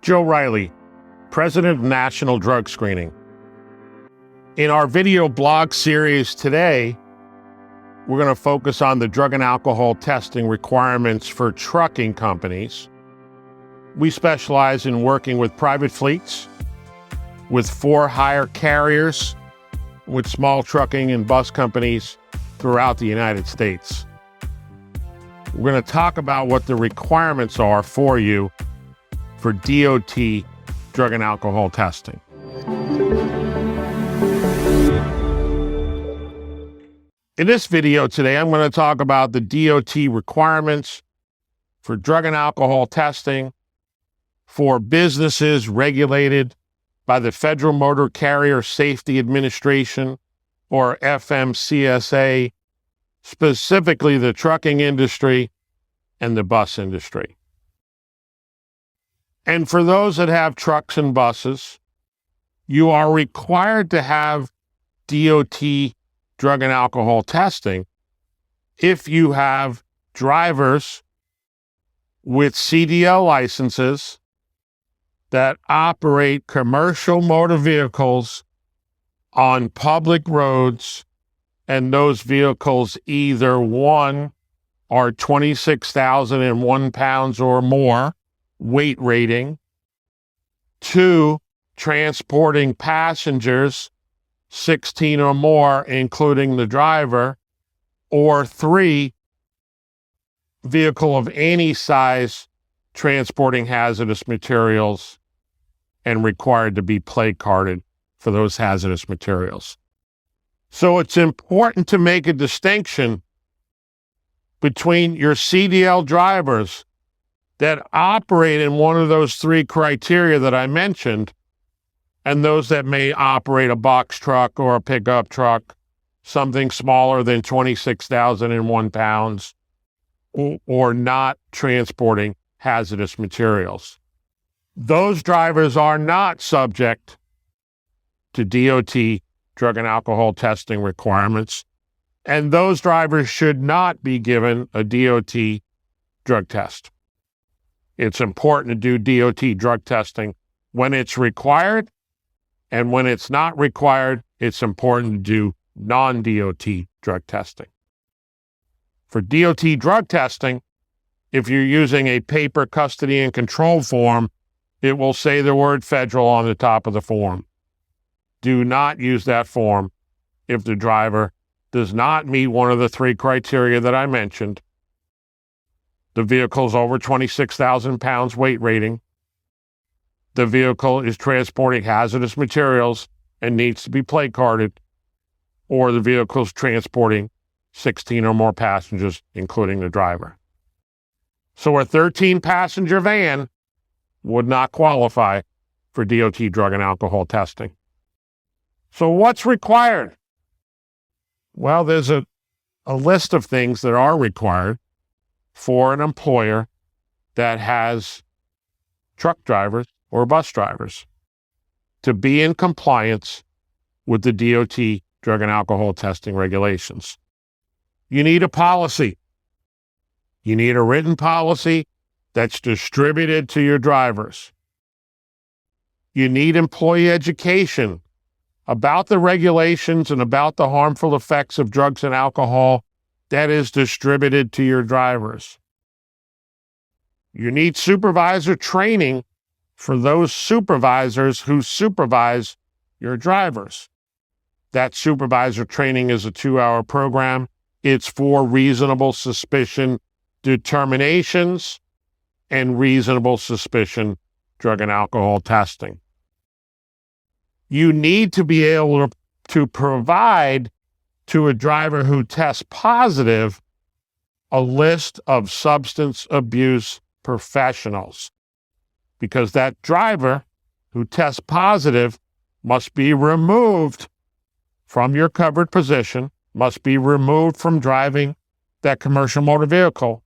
Joe Reilly, President of National Drug Screening. In our video blog series today, we're going to focus on the drug and alcohol testing requirements for trucking companies. We specialize in working with private fleets, with for-hire carriers, with small trucking and bus companies throughout the United States. We're going to talk about what the requirements are for you for DOT drug and alcohol testing. In this video today, I'm going to talk about the DOT requirements for drug and alcohol testing for businesses regulated by the Federal Motor Carrier Safety Administration, or FMCSA, specifically the trucking industry and the bus industry. And for those that have trucks and buses, you are required to have DOT drug and alcohol testing if you have drivers with CDL licenses that operate commercial motor vehicles on public roads, and those vehicles either one are 26,001 pounds or more weight rating, two, transporting passengers 16 or more, including the driver, or three, vehicle of any size transporting hazardous materials and required to be plate carded for those hazardous materials. So it's important to make a distinction between your CDL drivers that operate in one of those three criteria that I mentioned and those that may operate a box truck or a pickup truck, something smaller than 26,001 pounds, or not transporting hazardous materials. Those drivers are not subject to DOT drug and alcohol testing requirements, and those drivers should not be given a DOT drug test. It's important to do DOT drug testing when it's required, and when it's not required, it's important to do non-DOT drug testing. For DOT drug testing, if you're using a paper custody and control form, it will say the word federal on the top of the form. Do not use that form if the driver does not meet one of the three criteria that I mentioned. The vehicle's over 26,000 pounds weight rating. The vehicle is transporting hazardous materials and needs to be plate carded, or the vehicle's transporting 16 or more passengers, including the driver. So a 13-passenger van would not qualify for DOT drug and alcohol testing. So what's required? Well, there's a list of things that are required for an employer that has truck drivers or bus drivers to be in compliance with the DOT drug and alcohol testing regulations. You need a policy. You need a written policy that's distributed to your drivers. You need employee education about the regulations and about the harmful effects of drugs and alcohol that is distributed to your drivers. You need supervisor training for those supervisors who supervise your drivers. That supervisor training is a 2-hour program. It's for reasonable suspicion determinations and reasonable suspicion drug and alcohol testing. You need to be able to provide to a driver who tests positive a list of substance abuse professionals, because that driver who tests positive must be removed from your covered position, must be removed from driving that commercial motor vehicle,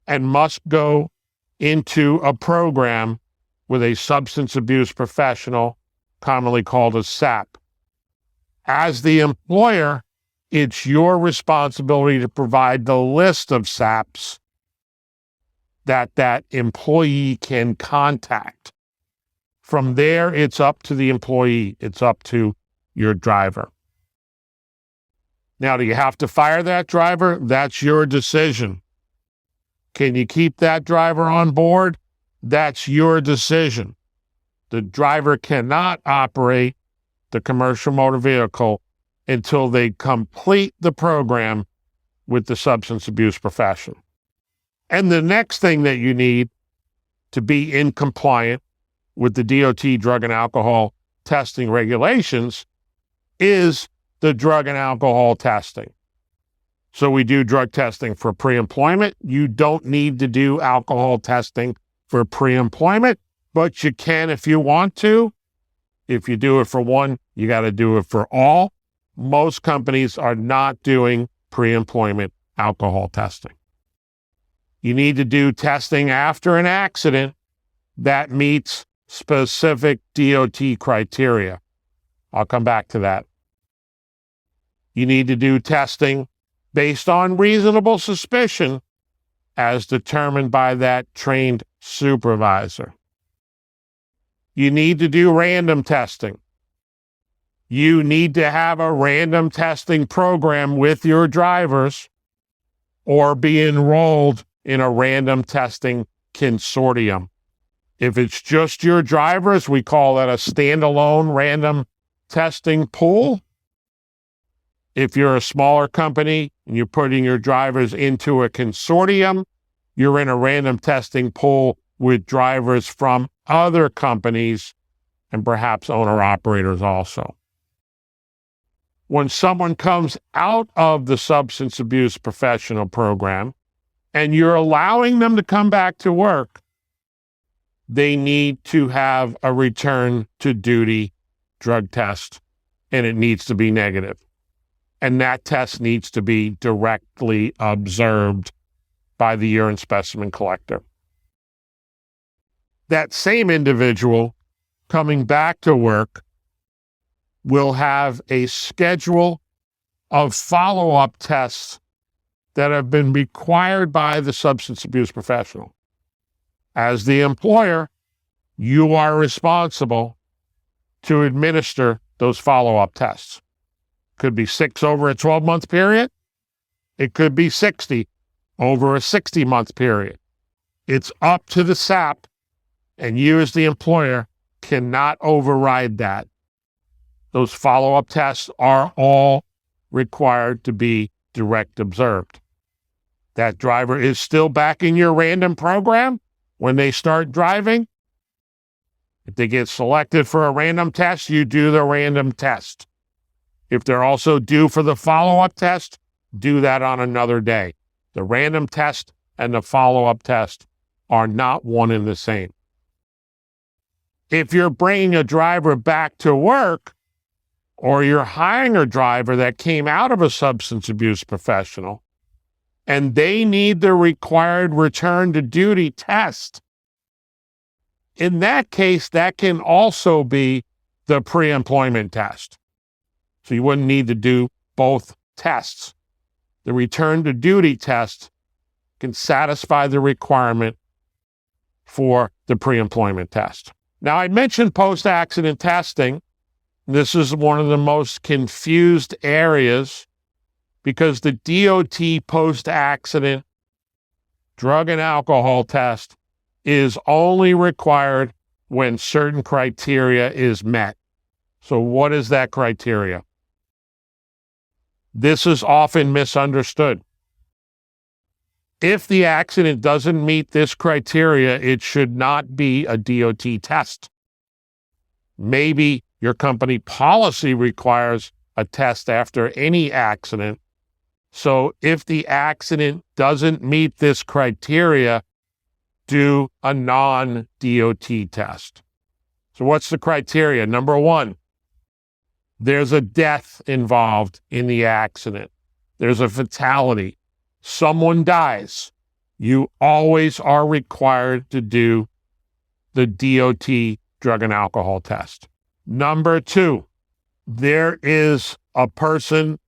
and must go into a program with a substance abuse professional, commonly called a SAP. As the employer, it's your responsibility to provide the list of SAPs that employee can contact From there, it's up to the employee. It's up to your driver. Now, do you have to fire that driver? That's your decision. Can you keep that driver on board? That's your decision. The driver cannot operate the commercial motor vehicle until they complete the program with the substance abuse professional. And the next thing that you need to be in compliant with the DOT drug and alcohol testing regulations is the drug and alcohol testing. So we do drug testing for pre-employment. You don't need to do alcohol testing for pre-employment, but you can if you want to. If you do it for one, you got to do it for all. Most companies are not doing pre-employment alcohol testing. You need to do testing after an accident that meets specific DOT criteria. I'll come back to that. You need to do testing based on reasonable suspicion as determined by that trained supervisor. You need to do random testing. You need to have a random testing program with your drivers or be enrolled in a random testing consortium. If it's just your drivers, we call that a standalone random testing pool. If you're a smaller company and you're putting your drivers into a consortium, you're in a random testing pool with drivers from other companies and perhaps owner-operators also. When someone comes out of the substance abuse professional program and you're allowing them to come back to work, they need to have a return to duty drug test, and it needs to be negative. And that test needs to be directly observed by the urine specimen collector. That same individual coming back to work will have a schedule of follow-up tests that have been required by the substance abuse professional. As the employer, you are responsible to administer those follow-up tests. Could be 6 over a 12-month period. It could be 60 over a 60-month period. It's up to the SAP, and you as the employer cannot override that. Those follow-up tests are all required to be direct observed. That driver is still back in your random program when they start driving. If they get selected for a random test, you do the random test. If they're also due for the follow-up test, do that on another day. The random test and the follow-up test are not one and the same. If you're bringing a driver back to work, or you're hiring a driver that came out of a substance abuse professional, and they need the required return to duty test, in that case, that can also be the pre-employment test. So you wouldn't need to do both tests. The return to duty test can satisfy the requirement for the pre-employment test. Now, I mentioned post-accident testing. This is one of the most confused areas because the DOT post-accident drug and alcohol test is only required when certain criteria is met. So what is that criteria? This is often misunderstood. If the accident doesn't meet this criteria, it should not be a DOT test. Maybe your company policy requires a test after any accident. So if the accident doesn't meet this criteria, do a non-DOT test. So what's the criteria? Number one, there's a death involved in the accident. There's a fatality. Someone dies. You always are required to do the DOT drug and alcohol test. Number two, there is a person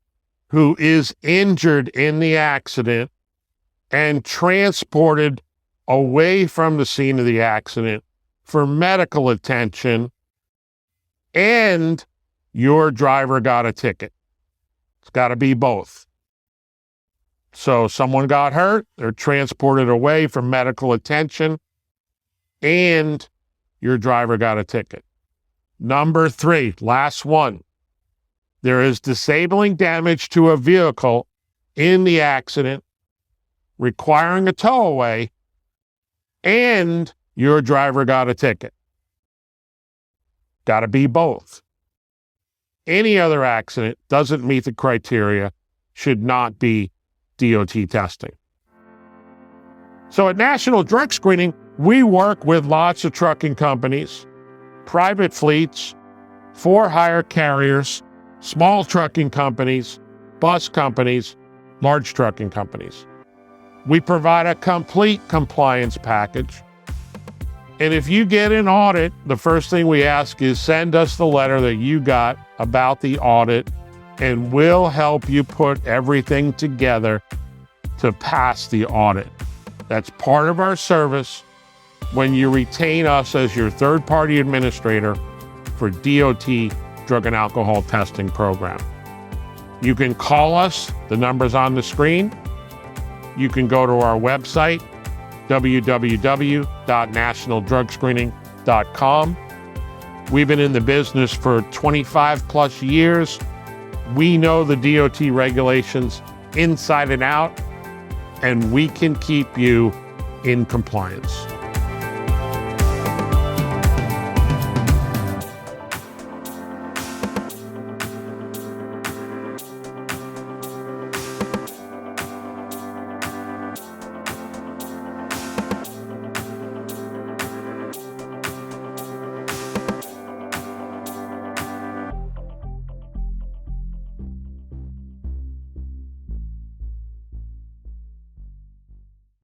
who is injured in the accident and transported away from the scene of the accident for medical attention, and your driver got a ticket. It's got to be both. So someone got hurt, they're transported away for medical attention, and your driver got a ticket. Number 3, last one. There is disabling damage to a vehicle in the accident, requiring a towaway, and your driver got a ticket. Got to be both. Any other accident doesn't meet the criteria, should not be DOT testing. So at National Drug Screening, we work with lots of trucking companies, private fleets, for-hire carriers, small trucking companies, bus companies, large trucking companies. We provide a complete compliance package. And if you get an audit, the first thing we ask is send us the letter that you got about the audit, and we'll help you put everything together to pass the audit. That's part of our service when you retain us as your third-party administrator for DOT drug and alcohol testing program. You can call us, the number's on the screen. You can go to our website, www.nationaldrugscreening.com. We've been in the business for 25 plus years. We know the DOT regulations inside and out, and we can keep you in compliance.